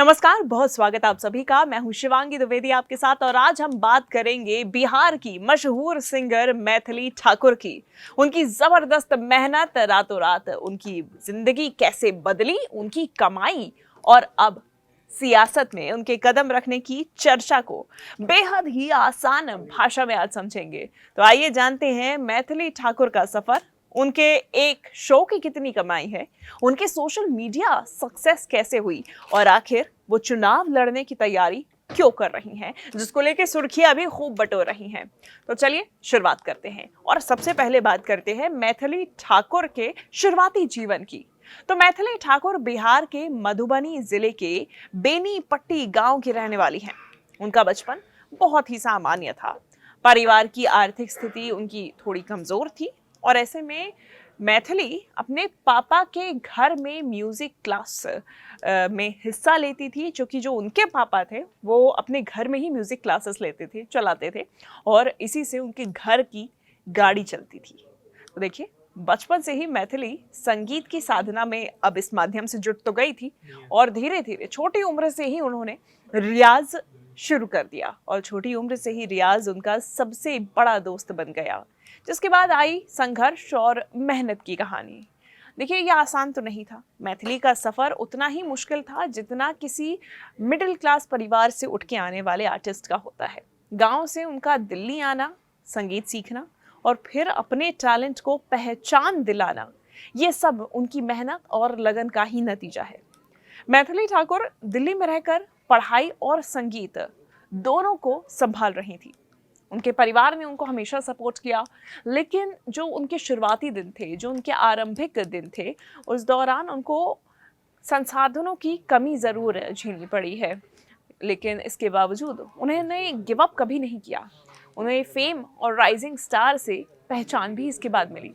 नमस्कार, बहुत स्वागत आप सभी का। मैं हूं शिवांगी द्विवेदी आपके साथ और आज हम बात करेंगे बिहार की मशहूर सिंगर मैथिली ठाकुर की। उनकी जबरदस्त मेहनत, रातों रात उनकी जिंदगी कैसे बदली, उनकी कमाई और अब सियासत में उनके कदम रखने की चर्चा को बेहद ही आसान भाषा में आज समझेंगे। तो आइए जानते हैं मैथिली ठाकुर का सफर, उनके एक शो की कितनी कमाई है, उनके सोशल मीडिया सक्सेस कैसे हुई और आखिर वो चुनाव लड़ने की तैयारी क्यों कर रही हैं, जिसको लेके सुर्खियां भी खूब बटोर रही हैं। तो चलिए शुरुआत करते हैं और सबसे पहले बात करते हैं मैथिली ठाकुर के शुरुआती जीवन की। तो मैथिली ठाकुर बिहार के मधुबनी जिले के बेनीपट्टी गांव की रहने वाली हैं। उनका बचपन बहुत ही सामान्य था। परिवार की आर्थिक स्थिति उनकी थोड़ी कमजोर थी और ऐसे में मैथिली अपने पापा के घर में म्यूजिक क्लास में हिस्सा लेती थी, क्योंकि जो उनके पापा थे वो अपने घर में ही म्यूजिक क्लासेस लेते थे, चलाते थे और इसी से उनके घर की गाड़ी चलती थी। तो देखिए, बचपन से ही मैथिली संगीत की साधना में अब इस माध्यम से जुट तो गई थी और धीरे धीरे छोटी उम्र से ही उन्होंने रियाज शुरू कर दिया और छोटी उम्र से ही रियाज उनका सबसे बड़ा दोस्त बन गया। जिसके बाद आई संघर्ष और मेहनत की कहानी। देखिए, यह आसान तो नहीं था। मैथिली का सफर उतना ही मुश्किल था जितना किसी मिडिल क्लास परिवार से उठ के आने वाले आर्टिस्ट का होता है। गांव से उनका दिल्ली आना, संगीत सीखना और फिर अपने टैलेंट को पहचान दिलाना, ये सब उनकी मेहनत और लगन का ही नतीजा है। मैथिली ठाकुर दिल्ली में रहकर पढ़ाई और संगीत दोनों को संभाल रही थी। उनके परिवार ने उनको हमेशा सपोर्ट किया, लेकिन जो उनके शुरुआती दिन थे, जो उनके आरंभिक दिन थे, उस दौरान उनको संसाधनों की कमी ज़रूर झेलनी पड़ी है। लेकिन इसके बावजूद उन्होंने गिव अप कभी नहीं किया। उन्हें फेम और राइजिंग स्टार से पहचान भी इसके बाद मिली।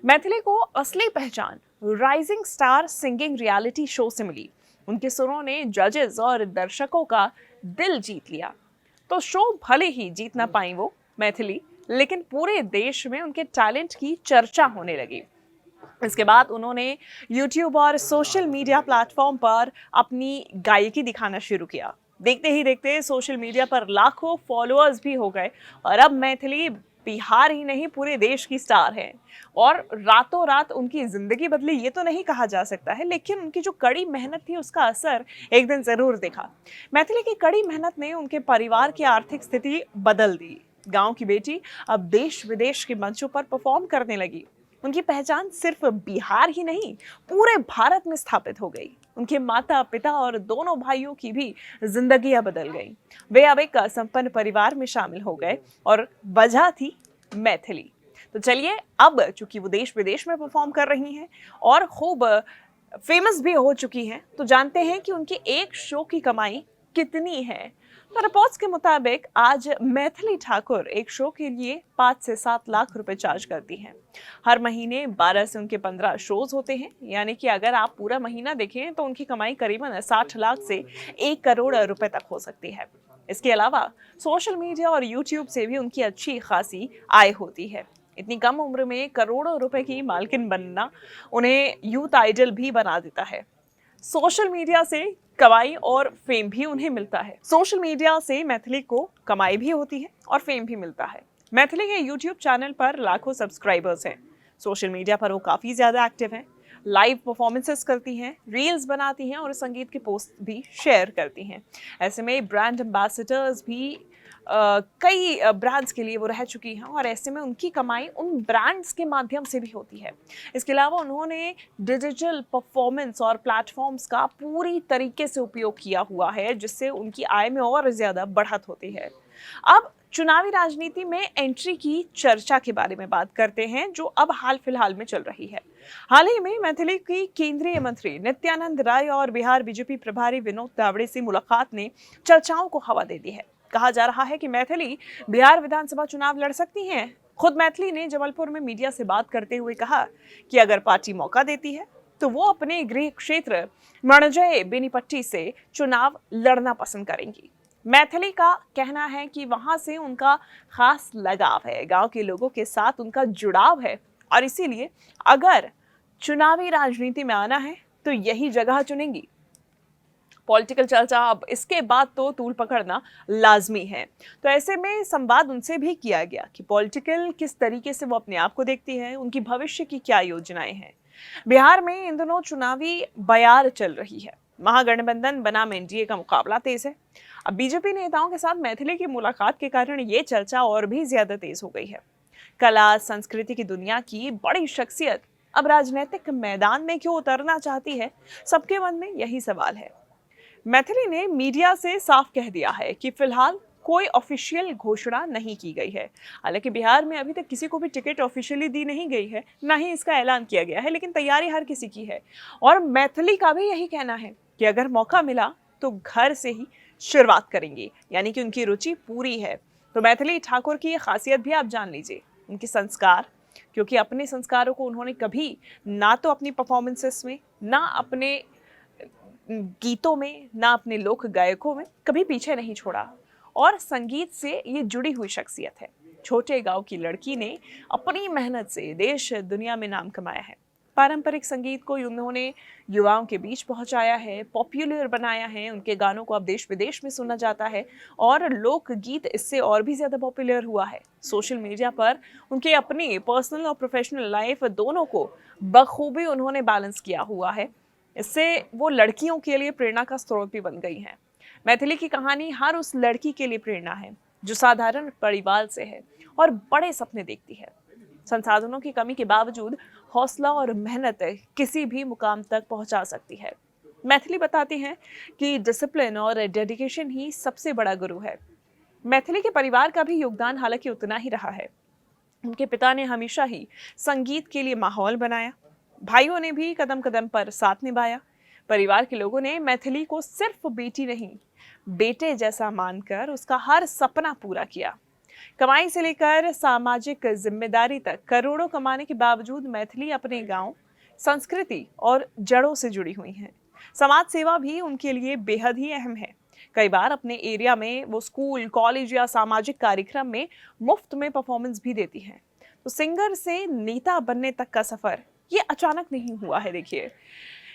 मैथिली को असली पहचान rising star singing reality show से मिली। उनके सुरों ने जजेस और दर्शकों का दिल जीत लिया। तो शो भले ही जीत ना पाई वो मैथिली, लेकिन पूरे देश में उनके टैलेंट की चर्चा होने लगी। इसके बाद उन्होंने YouTube और सोशल मीडिया प्लेटफॉर्म पर अपनी गायकी दिखाना शुरू किया। देखते ही देखते सोशल मीडिया पर लाखों फॉलोअर्स भी हो गए और अब मैथिली बिहार ही नहीं पूरे देश की स्टार है। और रातों रात उनकी जिंदगी बदली ये तो नहीं कहा जा सकता है, लेकिन उनकी जो कड़ी मेहनत थी उसका असर एक दिन जरूर दिखा। मैथिली की कड़ी मेहनत ने उनके परिवार की आर्थिक स्थिति बदल दी। गांव की बेटी अब देश विदेश के मंचों पर परफॉर्म करने लगी। उनकी पहचान सिर्फ बिहार ही नहीं, पूरे भारत में स्थापित हो गई। उनके माता पिता और दोनों भाइयों की भी जिंदगियां बदल गईं। वे अब एक संपन्न परिवार में शामिल हो गए और वजह थी मैथिली। तो चलिए, अब चूंकि वो देश विदेश में परफॉर्म कर रही हैं और खूब फेमस भी हो चुकी हैं, तो जानते हैं कि उनकी एक शो की कमाई कितनी है। तो रिपोर्ट्स के मुताबिक आज मैथिली ठाकुर एक शो के लिए 5 से 7 लाख रुपए चार्ज करती हैं। हर महीने 12 से उनके 15 शोज होते हैं, यानी कि अगर आप पूरा महीना देखें तो उनकी कमाई करीबन 60 लाख से 1 करोड़ रुपए तक हो सकती है। इसके अलावा सोशल मीडिया और यूट्यूब से भी उनकी अच्छी खासी आय होती है। इतनी कम उम्र में करोड़ों रुपए की मालकिन बनना उन्हें यूथ आइडल भी बना देता है। सोशल मीडिया से कमाई और फेम भी उन्हें मिलता है। सोशल मीडिया से मैथिली को कमाई भी होती है और फेम भी मिलता है। मैथिली के यूट्यूब चैनल पर लाखों सब्सक्राइबर्स हैं। सोशल मीडिया पर वो काफ़ी ज़्यादा एक्टिव हैं, लाइव परफॉर्मेंसेस करती हैं, रील्स बनाती हैं और संगीत के पोस्ट भी शेयर करती हैं। ऐसे में ब्रांड एम्बेसडर्स भी कई ब्रांड्स के लिए वो रह चुकी हैं और ऐसे में उनकी कमाई उन ब्रांड्स के माध्यम से भी होती है। इसके अलावा उन्होंने डिजिटल परफॉर्मेंस और प्लेटफॉर्म्स का पूरी तरीके से उपयोग किया हुआ है, जिससे उनकी आय में और ज़्यादा बढ़त होती है। अब चुनावी राजनीति में एंट्री की चर्चा के बारे में बात करते हैं, जो अब हाल फिलहाल में चल रही है। हाल ही में मैथिली की केंद्रीय मंत्री नित्यानंद राय और बिहार बीजेपी प्रभारी विनोद तावड़े से मुलाकात ने चर्चाओं को हवा दे दी है। कहा जा रहा है कि मैथिली बिहार विधानसभा चुनाव लड़ सकती हैं। खुद मैथिली ने जबलपुर में मीडिया से बात करते हुए कहा कि अगर पार्टी मौका देती है तो वो अपने गृह क्षेत्र मणजय बेनीपट्टी से चुनाव लड़ना पसंद करेंगी। मैथिली का कहना है कि वहां से उनका खास लगाव है, गांव के लोगों के साथ उनका जुड़ाव है और इसीलिए अगर चुनावी राजनीति में आना है तो यही जगह चुनेंगी। पॉलिटिकल चर्चा अब इसके बाद तो तूल पकड़ना लाजमी है। तो ऐसे में संवाद उनसे भी किया गया कि पॉलिटिकल किस तरीके से वो अपने आप को देखती है, उनकी भविष्य की क्या योजनाएं हैं। बिहार में इन दिनों चुनावी बयार चल रही है। महागठबंधन बनाम एनडीए का मुकाबला तेज है। अब बीजेपी नेताओं के साथ मैथिली की मुलाकात के कारण ये चर्चा और भी ज्यादा तेज हो गई है। कला संस्कृति की दुनिया की बड़ी शख्सियत अब राजनीतिक मैदान में क्यों उतरना चाहती है, सबके मन में यही सवाल है। मैथिली ने मीडिया से साफ कह दिया है कि फिलहाल कोई ऑफिशियल घोषणा नहीं की गई है। हालांकि बिहार में अभी तक किसी को भी टिकट ऑफिशियली दी नहीं गई है, ना ही इसका ऐलान किया गया है, लेकिन तैयारी हर किसी की है। और मैथिली का भी यही कहना है कि अगर मौका मिला तो घर से ही शुरुआत करेंगे, यानी कि उनकी रुचि पूरी है। तो मैथिली ठाकुर की ये खासियत भी आप जान लीजिए, उनके संस्कार, क्योंकि अपने संस्कारों को उन्होंने कभी ना तो अपनी परफॉर्मेंसेस में, ना अपने गीतों में, ना अपने लोक गायकों में कभी पीछे नहीं छोड़ा। और संगीत से ये जुड़ी हुई शख्सियत है। छोटे गांव की लड़की ने अपनी मेहनत से देश दुनिया में नाम कमाया है। पारंपरिक संगीत को उन्होंने युवाओं के बीच पहुंचाया है, पॉपुलर बनाया है। उनके गानों को अब देश विदेश में सुना जाता है और लोकगीत इससे और भी ज्यादा पॉपुलर हुआ है। सोशल मीडिया पर उनके अपनी पर्सनल और प्रोफेशनल लाइफ दोनों को बखूबी उन्होंने बैलेंस किया हुआ है। इससे वो लड़कियों के लिए प्रेरणा का स्रोत भी बन गई हैं। मैथिली की कहानी हर उस लड़की के लिए प्रेरणा है जो साधारण परिवार से है और बड़े सपने देखती है। संसाधनों की कमी के बावजूद हौसला और मेहनत किसी भी मुकाम तक पहुंचा सकती है। मैथिली बताती हैं कि डिसिप्लिन और डेडिकेशन ही सबसे बड़ा गुरु है। मैथिली के परिवार का भी योगदान हालांकि उतना ही रहा है। उनके पिता ने हमेशा ही संगीत के लिए माहौल बनाया, भाइयों ने भी कदम कदम पर साथ निभाया। परिवार के लोगों ने मैथिली को सिर्फ बेटी नहीं, बेटे जैसा मानकर उसका हर सपना पूरा किया। कमाई से लेकर सामाजिक जिम्मेदारी तक करोड़ों कमाने के बावजूद मैथिली अपने गांव, संस्कृति और जड़ों से जुड़ी हुई हैं। समाज सेवा भी उनके लिए बेहद ही अहम है। कई बार अपने एरिया में वो स्कूल, कॉलेज या सामाजिक कार्यक्रम में मुफ्त में परफॉर्मेंस भी देती हैं। तो सिंगर से नेता बनने तक का सफर ये अचानक नहीं हुआ है। देखिए,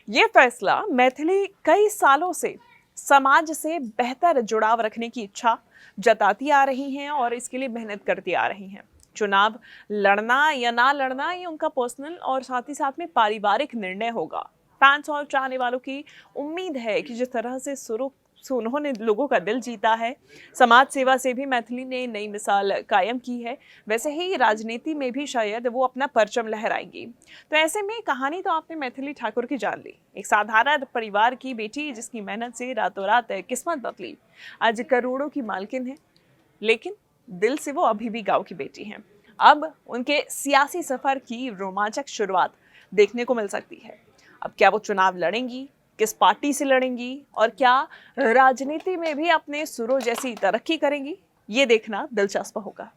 ये फैसला मैथिली कई सालों से समाज से बेहतर जुड़ाव रखने की इच्छा जताती आ रही हैं और इसके लिए मेहनत करती आ रही हैं। चुनाव लड़ना या ना लड़ना ये उनका पर्सनल और साथ ही साथ में पारिवारिक निर्णय होगा। फैंस और चाहने वालों की उम्मीद है कि जिस तरह से उन्होंने लोगों का दिल जीता है, समाज सेवा से भी मैथिली ने नई मिसाल कायम की है, वैसे ही राजनीति में भी शायद वो अपना परचम लहराएंगी। तो ऐसे में कहानी तो आपने मैथिली ठाकुर की जान ली, एक साधारण परिवार की बेटी जिसकी मेहनत से रातों रात किस्मत बदली, आज करोड़ों की मालकिन है, लेकिन दिल से वो अभी भी गाँव की बेटी हैं। अब उनके सियासी सफर की रोमांचक शुरुआत देखने को मिल सकती है। अब क्या वो चुनाव लड़ेंगी, किस पार्टी से लड़ेंगी और क्या राजनीति में भी अपने सुरों जैसी तरक्की करेंगी, ये देखना दिलचस्प होगा।